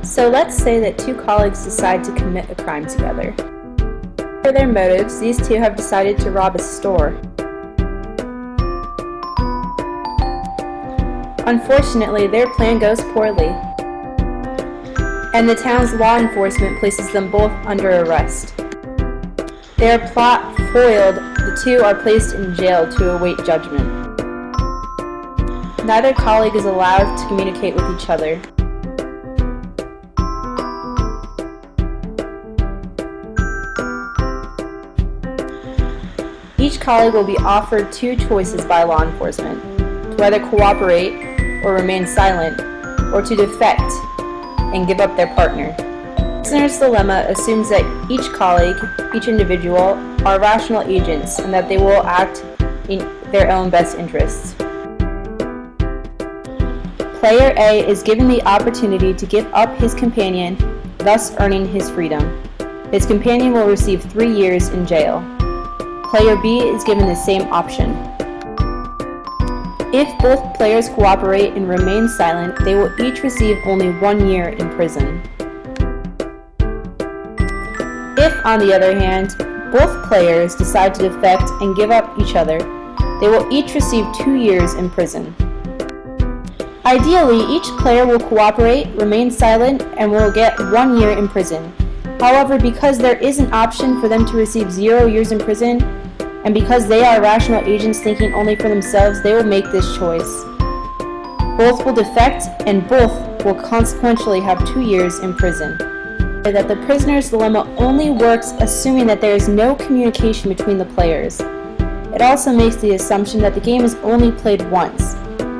So let's say that two colleagues decide to commit a crime together. For their motives, these two have decided to rob a store. Unfortunately, their plan goes poorly, and the town's law enforcement places them both under arrest. Their plot foiled, the two are placed in jail to await judgment. Neither colleague is allowed to communicate with each other. Each colleague will be offered two choices by law enforcement: to either cooperate or remain silent, or to defect and give up their partner. Prisoner's dilemma assumes that each colleague, each individual, are rational agents and that they will act in their own best interests. Player A is given the opportunity to give up his companion, thus earning his freedom. His companion will receive 3 years in jail. Player B is given the same option. If both players cooperate and remain silent, they will each receive only 1 year in prison. If, on the other hand, both players decide to defect and give up each other, they will each receive 2 years in prison. Ideally, each player will cooperate, remain silent, and will get 1 year in prison. However, because there is an option for them to receive 0 years in prison, and because they are rational agents thinking only for themselves, they will make this choice. Both will defect, and both will consequentially have 2 years in prison. That the prisoner's dilemma only works assuming that there is no communication between the players. It also makes the assumption that the game is only played once,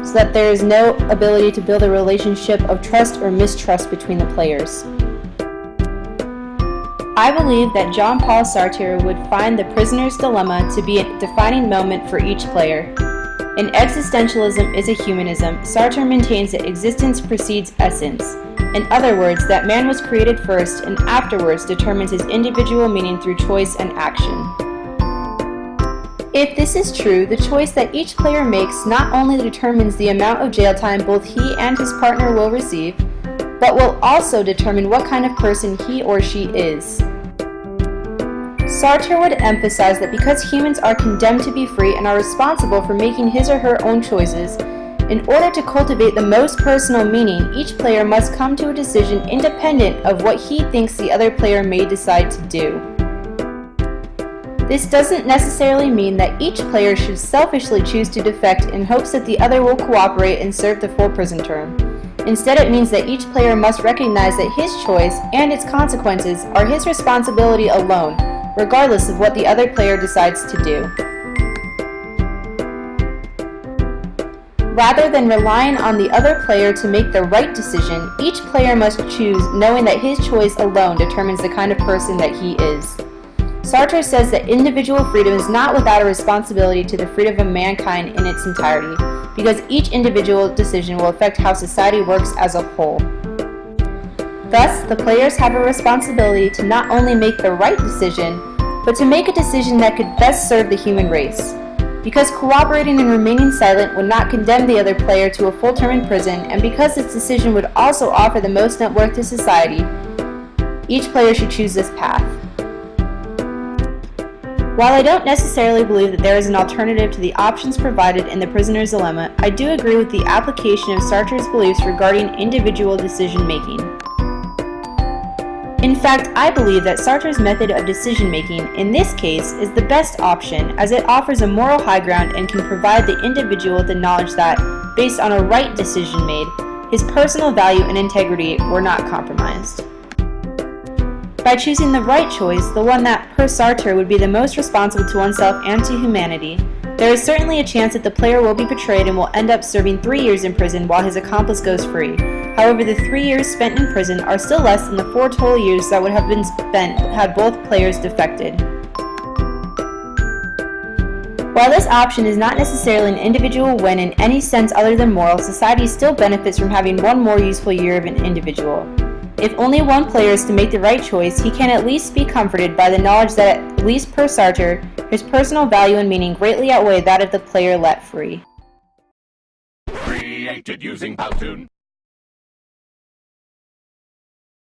so that there is no ability to build a relationship of trust or mistrust between the players. I believe that Jean-Paul Sartre would find the prisoner's dilemma to be a defining moment for each player. In Existentialism is a Humanism, Sartre maintains that existence precedes essence. In other words, that man was created first and afterwards determines his individual meaning through choice and action. If this is true, the choice that each player makes not only determines the amount of jail time both he and his partner will receive, but will also determine what kind of person he or she is. Sartre would emphasize that because humans are condemned to be free and are responsible for making his or her own choices, in order to cultivate the most personal meaning, each player must come to a decision independent of what he thinks the other player may decide to do. This doesn't necessarily mean that each player should selfishly choose to defect in hopes that the other will cooperate and serve the full prison term. Instead, it means that each player must recognize that his choice and its consequences are his responsibility alone, regardless of what the other player decides to do. Rather than relying on the other player to make the right decision, each player must choose knowing that his choice alone determines the kind of person that he is. Sartre says that individual freedom is not without a responsibility to the freedom of mankind in its entirety, because each individual decision will affect how society works as a whole. Thus, the players have a responsibility to not only make the right decision, but to make a decision that could best serve the human race. Because cooperating and remaining silent would not condemn the other player to a full term in prison, and because this decision would also offer the most net worth to society, each player should choose this path. While I don't necessarily believe that there is an alternative to the options provided in The Prisoner's Dilemma, I do agree with the application of Sartre's beliefs regarding individual decision-making. In fact, I believe that Sartre's method of decision-making, in this case, is the best option, as it offers a moral high ground and can provide the individual the knowledge that, based on a right decision made, his personal value and integrity were not compromised. By choosing the right choice, the one that, per Sartre, would be the most responsible to oneself and to humanity, there is certainly a chance that the player will be betrayed and will end up serving 3 years in prison while his accomplice goes free. However, the 3 years spent in prison are still less than the 4 total years that would have been spent had both players defected. While this option is not necessarily an individual win in any sense other than moral, society still benefits from having 1 more useful year of an individual. If only one player is to make the right choice, he can at least be comforted by the knowledge that, at least per Sartre, his personal value and meaning greatly outweigh that of the player let free. Created using Powtoon.